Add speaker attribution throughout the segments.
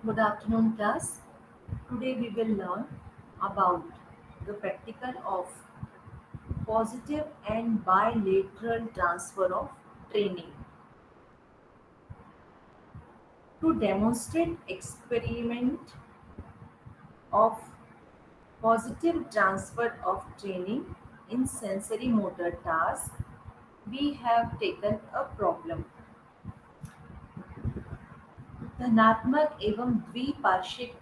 Speaker 1: Good afternoon, class. Today we will learn about the practical of positive and bilateral transfer of training. To demonstrate experiment of positive transfer of training in sensory motor task, we have taken a problem. धनात्मक एवं द्विपार्श्विक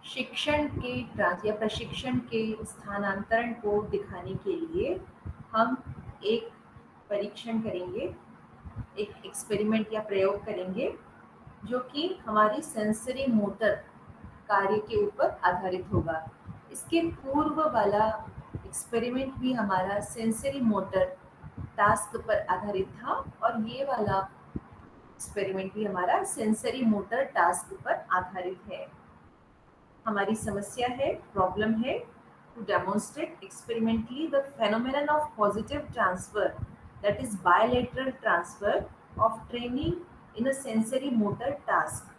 Speaker 1: शिक्षण के या प्रशिक्षण के स्थानांतरण को दिखाने के लिए हम एक परीक्षण करेंगे, एक एक्सपेरिमेंट या प्रयोग करेंगे जो कि हमारी सेंसरी मोटर कार्य के ऊपर आधारित होगा। इसके पूर्व वाला एक्सपेरिमेंट भी हमारा सेंसरी मोटर टास्क पर आधारित था और ये वाला एक्सपेरिमेंट भी हमारा सेंसरी मोटर टास्क पर आधारित है। हमारी समस्या है, प्रॉब्लम है to demonstrate experimentally the phenomenon of positive transfer, that is bilateral transfer of training in a sensory motor task.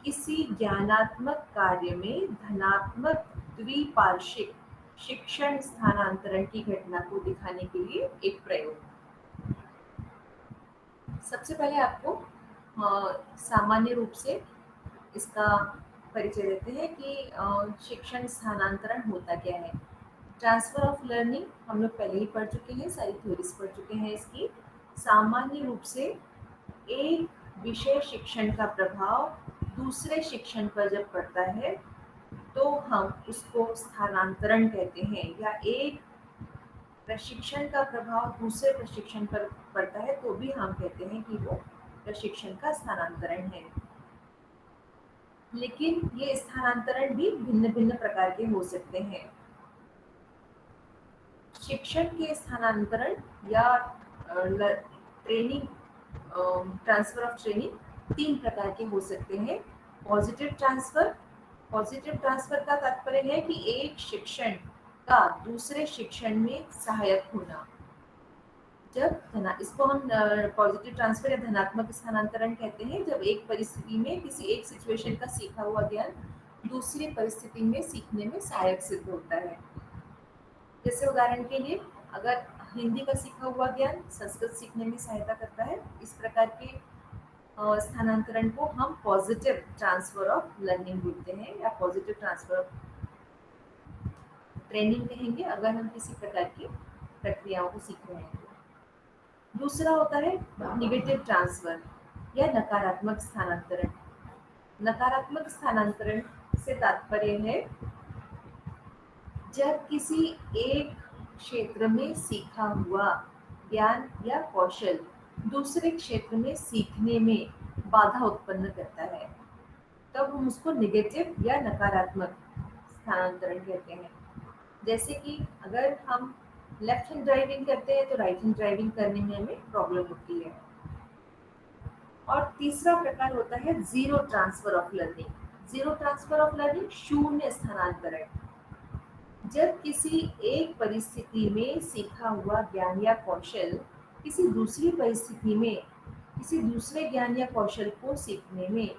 Speaker 1: किसी ज्ञानात्मक कार्य में धनात्मक द्विपार्श्विक शिक्षण स्थानांतरण की घटना को दिखाने के लिए एक प्रयोग। सबसे पहले आपको सामान्य रूप से इसका परिचय देते हैं कि शिक्षण स्थानांतरण होता क्या है। ट्रांसफर ऑफ लर्निंग हम लोग पहले ही पढ़ चुके हैं, सारी थ्योरीज पढ़ चुके हैं इसकी। सामान्य रूप से एक विषय शिक्षण का प्रभाव दूसरे शिक्षण पर जब पड़ता है तो हम उसको स्थानांतरण कहते हैं, या एक प्रशिक्षण का प्रभाव दूसरे प्रशिक्षण पर पड़ता है तो भी हम कहते हैं कि वो प्रशिक्षण का स्थानांतरण है। लेकिन ये स्थानांतरण भी भिन्न भिन्न प्रकार के हो सकते हैं। शिक्षण के स्थानांतरण या ट्रेनिंग, ट्रांसफर ऑफ ट्रेनिंग तीन प्रकार के हो सकते हैं। पॉजिटिव ट्रांसफर का तात्पर्य है कि एक शिक्षण का दूसरे शिक्षण में सहायक होना। इसको हम पॉजिटिव ट्रांसफर या धनात्मक स्थानांतरण कहते हैं जब एक परिस्थिति में किसी एक सिचुएशन का सीखा हुआ ज्ञान दूसरी परिस्थिति में सीखने में सहायक सिद्ध होता है। जैसे उदाहरण के लिए, अगर हिंदी का सीखा हुआ ज्ञान संस्कृत सीखने में सहायता करता है, इस प्रकार के स्थानांतरण को हम पॉजिटिव ट्रांसफर ऑफ लर्निंग बोलते हैं या पॉजिटिव ट्रांसफर ऑफ ट्रेनिंग कहेंगे अगर हम किसी प्रकार की प्रक्रियाओं को सीख रहे हैं तो। दूसरा होता है निगेटिव ट्रांसफर या नकारात्मक स्थानांतरण। नकारात्मक स्थानांतरण से तात्पर्य है जब किसी एक क्षेत्र में सीखा हुआ ज्ञान या कौशल दूसरे क्षेत्र में सीखने में बाधा उत्पन्न करता है, तब हम उसको निगेटिव या नकारात्मक स्थानांतरण कहते हैं। जैसे कि अगर हम लेफ्ट हैंड ड्राइविंग करते हैं तो राइट हैंड ड्राइविंग करने में हमें प्रॉब्लम होती है। और तीसरा प्रकार होता है zero transfer of learning. Zero transfer of learning, शून्य स्थानांतरण। जब किसी एक परिस्थिति में सीखा हुआ ज्ञान या कौशल किसी दूसरी परिस्थिति में किसी दूसरे ज्ञान या कौशल को सीखने में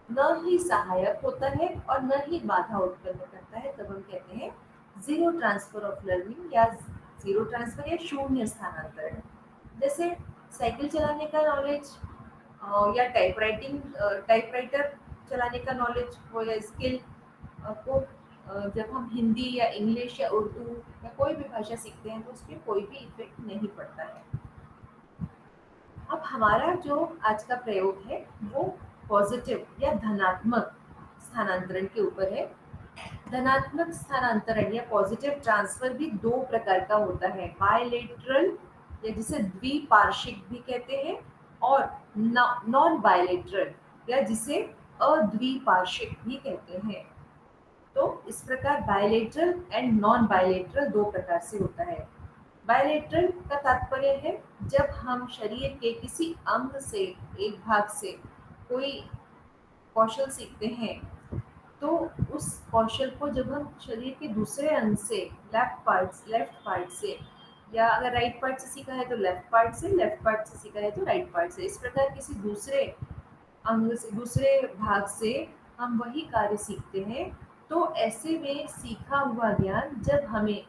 Speaker 1: न ही सहायक होता है और न ही बाधा उत्पन्न करता है, तब हम कहते हैं जीरो ट्रांसफर ऑफ लर्निंग या जीरो ट्रांसफर या शून्य स्थानांतरण। जैसे साइकिल चलाने का नॉलेज या टाइपराइटर चलाने का नॉलेज हो या स्किल को जब हम हिंदी या इंग्लिश या उर्दू या कोई भी भाषा सीखते हैं तो उस पर कोई भी इफेक्ट नहीं पड़ता है। अब हमारा जो आज का प्रयोग है वो पॉजिटिव या धनात्मक स्थानांतरण के ऊपर है। धनात्मक स्थानांतरण या पॉजिटिव ट्रांसफर भी दो प्रकार का होता है, बायलेटरल या जिसे द्विपार्श्विक भी कहते हैं, और नॉन बायलेटरल या जिसे अद्विपार्श्विक भी कहते हैं। तो इस प्रकार बायलेटरल एंड नॉन बायलेटरल दो प्रकार से होता है। बायलेटरल का तात्पर्य है जब हम शरीर के किसी अंग से, एक भाग से कोई कौशल सीखते हैं तो उस कौशल को जब हम शरीर के दूसरे अंग से, लेफ्ट पार्ट से, या अगर राइट पार्ट से सीखा है तो लेफ्ट पार्ट से सीखा है तो राइट पार्ट से, इस प्रकार किसी दूसरे अंग से, दूसरे भाग से हम वही कार्य सीखते हैं। तो ऐसे में सीखा हुआ ज्ञान जब हमें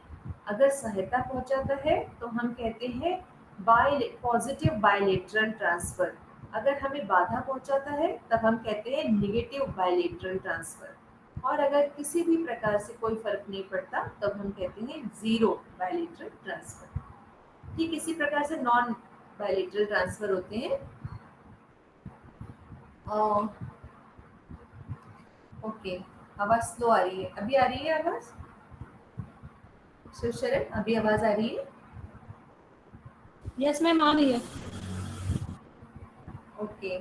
Speaker 1: अगर सहायता पहुंचाता है तो हम कहते हैं पॉजिटिव बायलेटरल ट्रांसफर। अगर हमें बाधा पहुंचाता है तब हम कहते हैं निगेटिव बायलेटरल ट्रांसफर। और अगर किसी भी प्रकार से कोई फर्क नहीं पड़ता तब हम कहते हैं जीरो बायलेटरल ट्रांसफर। ठीक इसी प्रकार से नॉन बायलेटरल ट्रांसफर होते हैं। ओके, आवाज स्लो आ रही है, अभी आ रही है आवाज? शिव शरण, अभी आवाज आ रही है?
Speaker 2: यस मैम, आ रही है।
Speaker 1: ओके।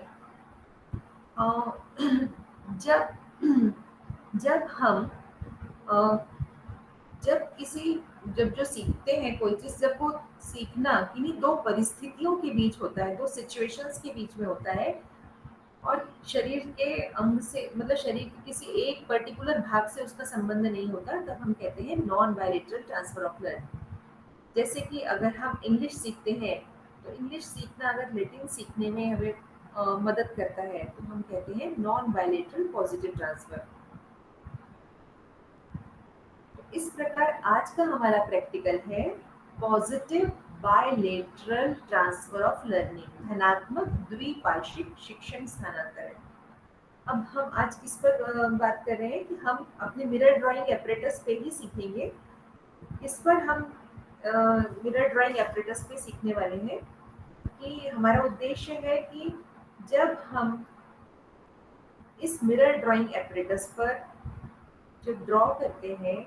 Speaker 1: जब जब हम अ, जब किसी जब जो सीखते हैं कोई चीज, जब वो सीखना किन्हीं दो परिस्थितियों के बीच होता है, दो सिचुएशंस के बीच में होता है, और शरीर के अंग से, मतलब शरीर के किसी एक पर्टिकुलर भाग से उसका संबंध नहीं होता, तब हम कहते हैं non bilateral transfer of learning. जैसे कि अगर हम इंग्लिश सीखते हैं तो इंग्लिश सीखना अगर लैटिन सीखने में हमें मदद करता है तो हम कहते हैं नॉन बायलेटरल पॉजिटिव ट्रांसफर। तो इस प्रकार आज का हमारा प्रैक्टिकल है positive bilateral transfer of learning, धनात्मक द्विपार्श्विक शिक्षण स्थानांतरण। अब हम आज किस पर बात कर रहे हैं कि हम अपने मिरर ड्राइंग एपरेटस पे ही सीखेंगे। इस पर हम मिरर ड्राइंग एपरेटस पे सीखने वाले हैं कि हमारा उद्देश्य है कि जब हम इस मिरर ड्राइंग एपरेटस पर जब ड्रॉ करते हैं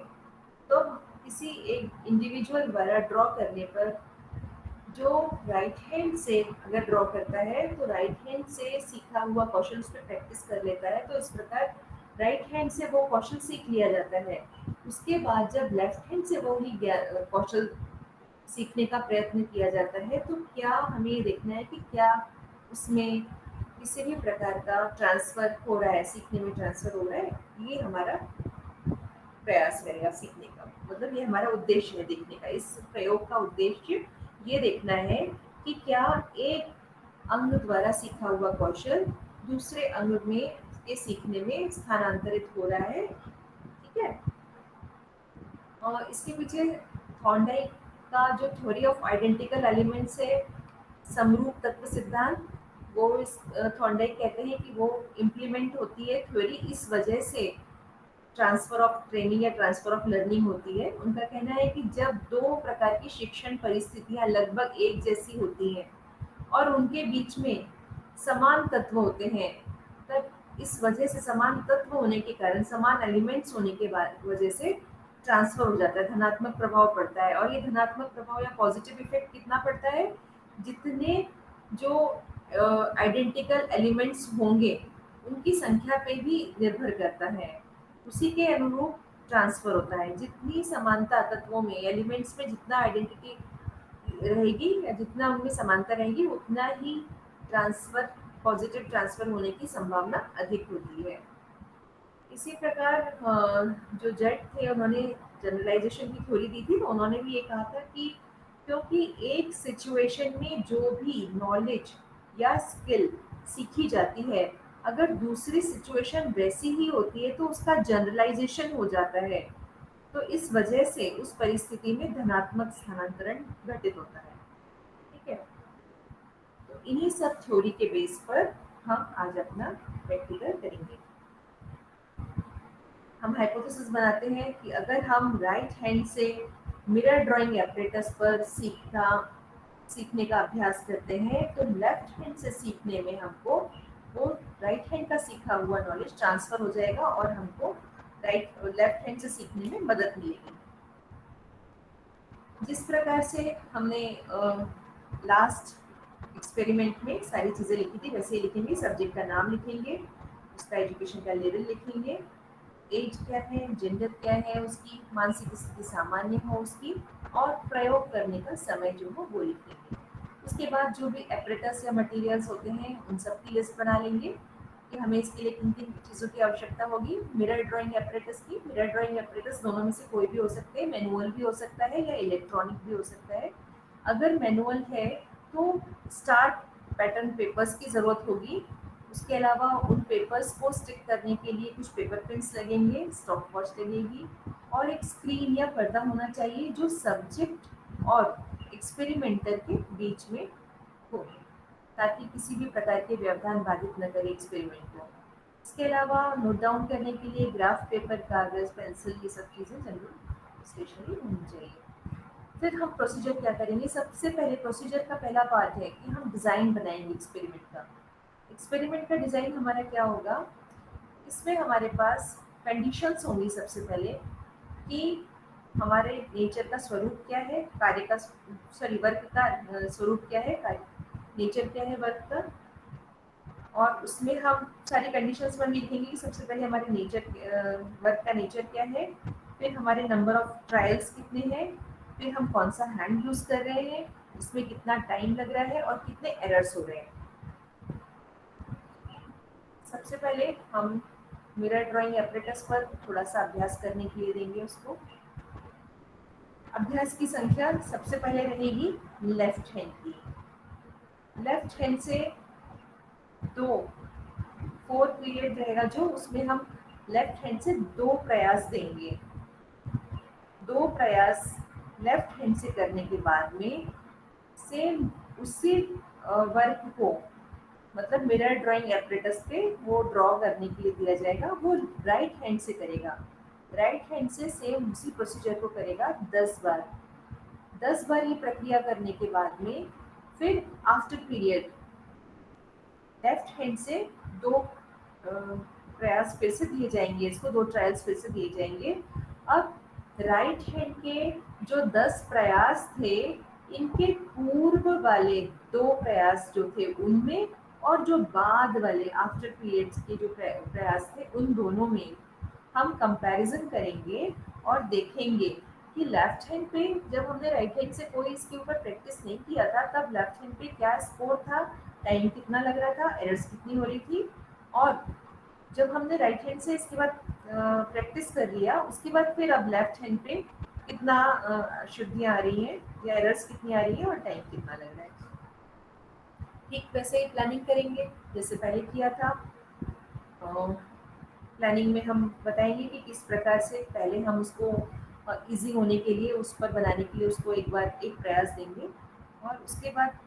Speaker 1: तो किसी एक इंडिविजुअल द्वारा ड्रॉ करने पर जो राइट हैंड से अगर ड्रॉ करता है तो राइट हैंड से सीखा हुआ कौशल उस पर प्रैक्टिस कर लेता है, तो इस प्रकार राइट हैंड से वो कौशल सीख लिया जाता है। उसके बाद जब लेफ्ट हैंड से वो ही कौशल सीखने का प्रयत्न किया जाता है तो क्या हमें ये देखना है कि क्या उसमें किसी भी प्रकार का ट्रांसफर हो रहा है, सीखने में ट्रांसफर हो रहा है। ये हमारा प्रयास रहेगा सीखने का, मतलब ये हमारा उद्देश्य है देखने का। इस प्रयोग का उद्देश्य ये देखना है कि क्या एक अंग द्वारा सीखा हुआ कौशल दूसरे अंग में के सीखने में स्थानांतरित हो रहा है। ठीक है। और इसके पीछे थॉर्नडाइक का जो थ्योरी ऑफ आइडेंटिकल एलिमेंट्स है, समरूप तत्व सिद्धांत, वो इस थॉर्नडाइक कहते हैं कि वो इम्प्लीमेंट होती है थ्योरी, इस वजह से ट्रांसफर ऑफ ट्रेनिंग या ट्रांसफर ऑफ लर्निंग होती है। उनका कहना है कि जब दो प्रकार की शिक्षण परिस्थितियां लगभग एक जैसी होती हैं और उनके बीच में समान तत्व होते हैं, तब इस वजह से समान तत्व होने के कारण, समान एलिमेंट्स होने के वजह से ट्रांसफर हो जाता है, धनात्मक प्रभाव पड़ता है। और ये धनात्मक प्रभाव या पॉजिटिव इफेक्ट कितना पड़ता है, जितने जो आइडेंटिकल एलिमेंट्स होंगे उनकी संख्या पे भी निर्भर करता है, उसी के अनुरूप ट्रांसफर होता है। जितनी समानता तत्वों में, एलिमेंट्स में जितना आइडेंटिटी रहेगी या जितना उनमें समानता रहेगी उतना ही ट्रांसफर, पॉजिटिव ट्रांसफर होने की संभावना अधिक होती है। इसी प्रकार जो जेट थे उन्होंने जनरलाइजेशन की थ्योरी दी थी, तो उन्होंने भी ये कहा था कि क्योंकि एक सिचुएशन में जो भी नॉलेज या स्किल सीखी जाती है, अगर दूसरी सिचुएशन वैसी ही होती है तो उसका जनरलाइजेशन हो जाता है, तो इस वजह से उस परिस्थिति में धनात्मक स्थानांतरण घटित होता है। ठीक है। तो इन्हीं सब थ्योरी के बेस पर हम आज अपना प्रैक्टिकल करेंगे। हम हाइपोथेसिस बनाते हैं कि अगर हम राइट हैंड से मिरर ड्राइंग एपरेटस पर सीखने का अभ्यास करते हैं तो लेफ्ट हैंड से सीखने में हमको वो राइट हैंड का सीखा हुआ नॉलेज ट्रांसफर हो जाएगा और हमको लेफ्ट हैंड से सीखने में मदद मिलेगी। जिस प्रकार से हमने लास्ट एक्सपेरिमेंट में सारी चीज़ें लिखी थी वैसे ही लिखेंगे। सब्जेक्ट का नाम लिखेंगे, उसका एजुकेशन का लेवल लिखेंगे, एज क्या है, जेंडर क्या है उसकी, मानसिक स्थिति सामान्य हो उसकी, और प्रयोग करने का समय जो हो वो लिखेंगे। उसके बाद जो भी एपरेटस या मटेरियल्स होते हैं उन सब की लिस्ट बना लेंगे कि हमें इसके लिए किन किन चीज़ों की आवश्यकता होगी। मिरर ड्राइंग एपरेटस की, मिरर ड्राइंग एपरेटस दोनों में से कोई भी हो सकते हैं, मैनुअल भी हो सकता है या इलेक्ट्रॉनिक भी हो सकता है। अगर मैनुअल है तो स्टार पैटर्न पेपर्स की ज़रूरत होगी, उसके अलावा उन पेपर्स को स्टिक करने के लिए कुछ पेपर पिन्स लगेंगे, स्टॉप वॉच लगेगी और एक स्क्रीन या पर्दा होना चाहिए जो सब्जेक्ट और एक्सपेरिमेंटर के बीच में हो, ताकि किसी भी प्रकार के व्यवधान बाधित न करे एक्सपेरिमेंट को। इसके अलावा नोट डाउन करने के लिए ग्राफ पेपर, कागज़, पेंसिल, ये सब चीज़ें जरूर स्टेशनरी होनी चाहिए। फिर हम प्रोसीजर क्या करेंगे? सबसे पहले प्रोसीजर का पहला पार्ट है कि हम डिज़ाइन बनाएंगे एक्सपेरिमेंट का। एक्सपेरिमेंट का डिज़ाइन हमारा क्या होगा? इसमें हमारे पास कंडीशंस होंगी सबसे पहले कि हमारे नेचर का स्वरूप क्या है, कार्य का सॉरी वर्क का स्वरूप क्या है, कार्य नेचर क्या है वर्क का, और उसमें हम सारी कंडीशंस में लिखेंगे कि सबसे पहले हमारे नेचर वर्क का नेचर क्या है, फिर हमारे नंबर ऑफ ट्रायल्स कितने हैं, फिर हम कौन सा हैंड यूज़ कर रहे हैं, इसमें कितना टाइम लग रहा है और कितने एरर्स हो रहे हैं। सबसे पहले हम मिरर ड्राइंग एपरेटस पर थोड़ा सा अभ्यास करने के लिए देंगे उसको। अभ्यास की संख्या सबसे पहले रहेगी लेफ्ट हैंड की। लेफ्ट हैंड से 4 पीरियड रहेगा जो, उसमें हम लेफ्ट हैंड से 2 प्रयास देंगे। 2 प्रयास लेफ्ट हैंड से करने के बाद में सेम उसी वर्क को, मतलब मिरर ड्राइंग एपरेटस पे वो ड्रॉ करने के लिए दिया जाएगा, वो राइट हैंड से करेगा। राइट हैंड से सेम उसी प्रोसीजर को करेगा 10 बार। 10 बार ये प्रक्रिया करने के बाद में फिर आफ्टर पीरियड लेफ्ट हैंड से 2 प्रयास फिर से दिए जाएंगे, इसको 2 ट्रायल्स फिर से दिए जाएंगे। अब राइट हैंड के जो 10 प्रयास थे, इनके पूर्व वाले 2 प्रयास जो थे उनमें, और जो बाद वाले आफ्टर पीरियड्स के जो प्रयास थे उन दोनों में हम कंपैरिजन करेंगे और देखेंगे कि लेफ्ट हैंड पे जब हमने राइट हैंड से कोई इसके ऊपर प्रैक्टिस नहीं किया था तब लेफ्ट हैंड पे क्या स्कोर था, टाइम कितना लग रहा था, एरर्स कितनी हो रही थी, और जब हमने राइट हैंड से इसके बाद प्रैक्टिस कर लिया उसके बाद फिर अब लेफ्ट हैंड पे कितना शुद्धियाँ आ रही हैं या एरर्स कितनी आ रही है और टाइम कितना लग रहा है। ठीक वैसे ही प्लानिंग करेंगे जैसे पहले किया था। प्लानिंग में हम बताएंगे कि किस प्रकार से पहले हम उसको इजी होने के लिए, उस पर बनाने के लिए उसको एक बार एक प्रयास देंगे, और उसके बाद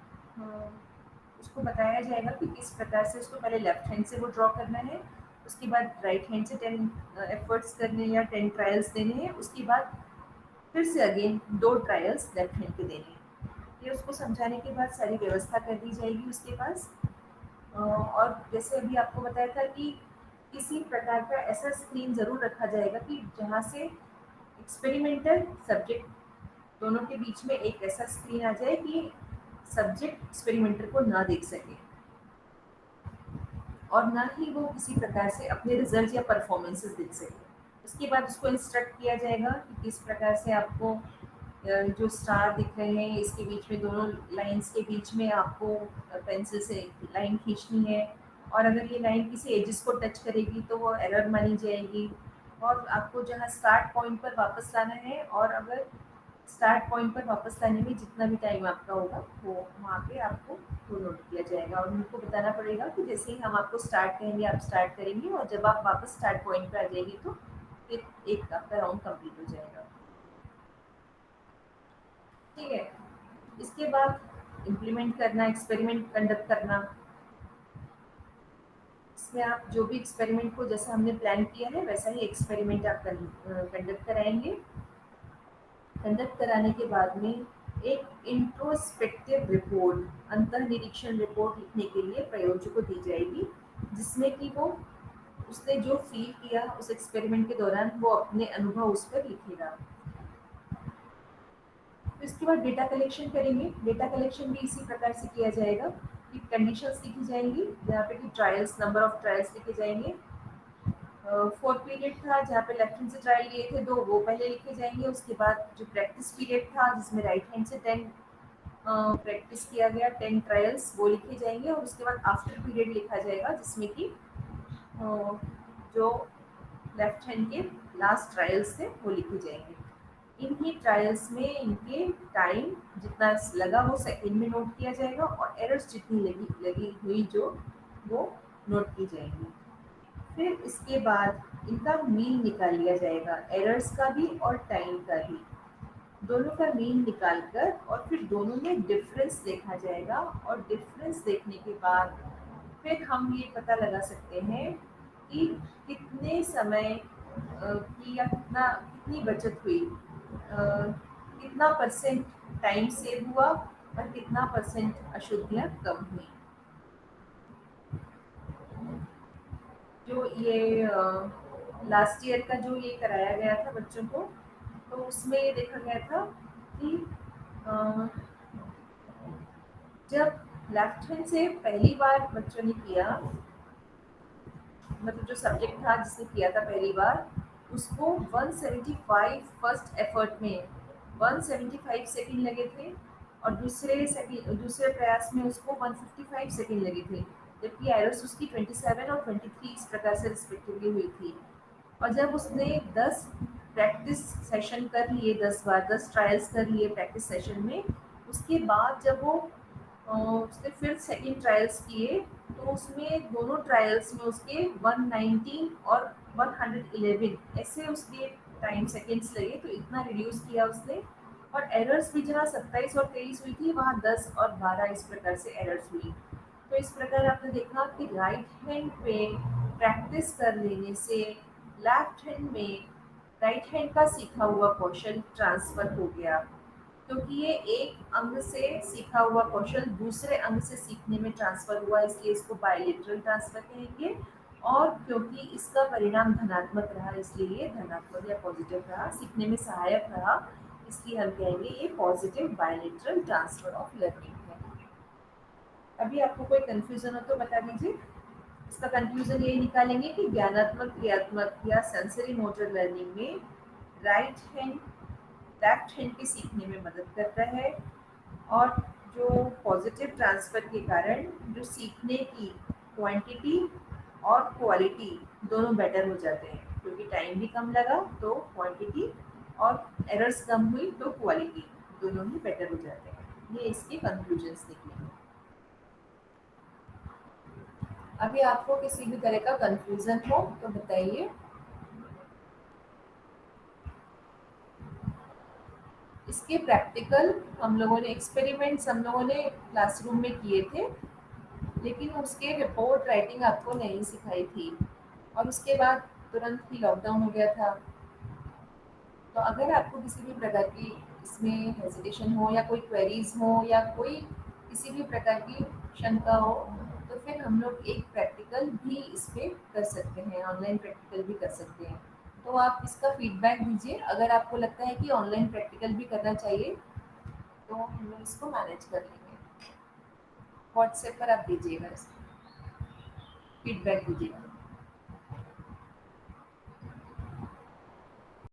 Speaker 1: उसको बताया जाएगा कि किस प्रकार से उसको पहले लेफ्ट हैंड से वो ड्रॉ करना है, उसके बाद राइट हैंड से 10 एफर्ट्स करने या 10 ट्रायल्स देने हैं, उसके बाद फिर से अगेन 2 ट्रायल्स लेफ्ट हैंड पे देने हैं। ये उसको समझाने के बाद सारी व्यवस्था कर दी जाएगी उसके पास। और जैसे अभी आपको बताया था कि किसी प्रकार का ऐसा स्क्रीन ज़रूर रखा जाएगा कि जहाँ से एक्सपेरिमेंटर सब्जेक्ट दोनों के बीच में एक ऐसा स्क्रीन आ जाए कि सब्जेक्ट एक्सपेरिमेंटर को ना देख सके और ना ही वो किसी प्रकार से अपने रिजल्ट या परफॉर्मेंसेस देख सके। उसके बाद उसको इंस्ट्रक्ट किया जाएगा कि किस प्रकार से आपको जो स्टार दिख रहे हैं इसके बीच में, दोनों लाइंस के बीच में आपको पेंसिल से लाइन खींचनी है, और अगर ये लाइन किसी एजेस को टच करेगी तो वो एरर मानी जाएगी, और आपको जहाँ स्टार्ट पॉइंट पर वापस लाना है, और अगर स्टार्ट पॉइंट पर वापस लाने में जितना भी टाइम आपका होगा वो वहाँ पे आपको वो नोट किया जाएगा, और उनको बताना पड़ेगा कि जैसे ही हम आपको स्टार्ट कहेंगे आप स्टार्ट करेंगे, और जब आप वापस स्टार्ट पॉइंट पर आ जाएंगे तो फिर एक आपका राउंड कंप्लीट हो जाएगा। ठीक है। इसके बाद इम्प्लीमेंट करना, एक्सपेरिमेंट कंडक्ट करना। इसमें आप जो भी एक्सपेरिमेंट को जैसा हमने प्लान किया है वैसा ही एक्सपेरिमेंट आप कंडक्ट कराएंगे। कंडक्ट कराने के बाद में एक इंट्रोस्पेक्टिव रिपोर्ट, अंतर निरीक्षण रिपोर्ट लिखने के लिए प्रयोजक को दी जाएगी, जिसमें कि वो उसने जो फील किया उस एक्सपेरिमेंट के दौरान वो अपने अनुभव उस पर लिखेगा। तो इसके बाद डेटा कलेक्शन करेंगे। डेटा कलेक्शन भी इसी प्रकार से किया जाएगा कि कंडीशंस लिखी जाएंगी, जहाँ पे कि ट्रायल्स, नंबर ऑफ ट्रायल्स लिखे जाएंगे। 4 पीरियड था जहाँ पे लेफ्ट हैंड से ट्रायल लिए थे 2, वो पहले लिखे जाएंगे। उसके बाद जो प्रैक्टिस पीरियड था जिसमें राइट हैंड से 10 प्रैक्टिस किया गया, 10 ट्रायल्स, वो लिखे जाएंगे, और उसके बाद आफ्टर पीरियड लिखा जाएगा जिसमें कि जो लेफ्ट हैंड के लास्ट ट्रायल्स थे वो लिखे जाएंगे। इन्हीं ट्रायल्स में इनके टाइम जितना लगा वो सेकंड में नोट किया जाएगा, और एरर्स जितनी लगी हुई जो वो नोट की जाएंगी। फिर इसके बाद इनका मीन निकाल लिया जाएगा, एरर्स का भी और टाइम का भी, दोनों का मीन निकाल कर और फिर दोनों में डिफरेंस देखा जाएगा। और डिफरेंस देखने के बाद फिर हम ये पता लगा सकते हैं कि कितने समय की या कितनी बचत हुई, कितना परसेंट टाइम सेव हुआ और कितना परसेंट अशुद्धियाँ कम हुई। जो ये लास्ट ईयर का जो ये कराया गया था बच्चों को, तो उसमें ये देखा गया था कि अ, जब लेफ्ट हैंड से पहली बार बच्चों ने किया, मतलब जो सब्जेक्ट था जिसने किया था पहली बार, उसको 175 फर्स्ट एफर्ट में 175 सेकंड लगे थे, और दूसरे प्रयास में उसको 155 सेकंड लगे थे, जबकि एरर्स उसकी 27 और 23 इस प्रकार से रिस्पेक्टिवली हुई थी। और जब उसने 10 प्रैक्टिस सेशन कर लिए, 10 बार 10 ट्रायल्स कर लिए प्रैक्टिस सेशन में, उसके बाद जब वो उसने फिर सेकंड ट्रायल्स किए, तो उसमें दोनों ट्रायल्स में उसके 119 और 111 ऐसे उसके टाइम सेकेंड्स लगे, तो इतना रिड्यूस किया उसने। और एरर्स भी जहाँ 27 और 23 हुई थी, वहाँ 10 और 12 इस प्रकार से एरर्स हुई। तो इस प्रकार आपने देखा कि राइट हैंड पे प्रैक्टिस कर लेने से लेफ्ट हैंड में राइट हैंड का सीखा हुआ कौशल ट्रांसफर हो गया, क्योंकि ये एक अंग से सीखा हुआ कौशल दूसरे अंग से सीखने में ट्रांसफर हुआ, इसलिए इसको बायलेटरल ट्रांसफर कहेंगे। और क्योंकि इसका परिणाम धनात्मक रहा, इसलिए ये धनात्मक या पॉजिटिव रहा, सीखने में सहायक रहा, इसलिए हम कहेंगे ये positive bilateral transfer of learning है। अभी आपको कोई कंफ्यूजन हो तो बता दीजिए। इसका कंक्लूजन यही निकालेंगे कि ज्ञानात्मक, क्रियात्मक या सेंसरी मोटर लर्निंग में राइट हैंड लेफ्ट हैंड के सीखने में मदद करता है, और जो पॉजिटिव ट्रांसफर के कारण जो सीखने की क्वांटिटी और क्वालिटी दोनों बेटर हो जाते हैं, क्योंकि टाइम भी कम लगा तो क्वांटिटी, और एरर्स कम हुई तो क्वालिटी, दोनों ही बेटर हो जाते हैं। ये इसके कंक्लूजन्स निकले। अभी आपको किसी भी तरह का कंफ्यूजन हो तो बताइए। इसके प्रैक्टिकल हम लोगों ने एक्सपेरिमेंट्स हम लोगों ने क्लासरूम में किए थे, लेकिन उसके रिपोर्ट राइटिंग आपको नहीं सिखाई थी, और उसके बाद तुरंत ही लॉकडाउन हो गया था। तो अगर आपको किसी भी प्रकार की इसमें हेजिटेशन हो या कोई क्वेरीज हो या कोई किसी भी प्रकार की शंका हो, तो फिर हम लोग एक प्रैक्टिकल भी इस पे कर सकते हैं, ऑनलाइन प्रैक्टिकल भी कर सकते हैं। तो आप इसका फीडबैक दीजिए, अगर आपको लगता है कि ऑनलाइन प्रैक्टिकल भी करना चाहिए तो हम लोग इसको मैनेज कर लेंगे। व्हाट्सएप पर आप दीजिएगा, इसका फीडबैक दीजिएगा।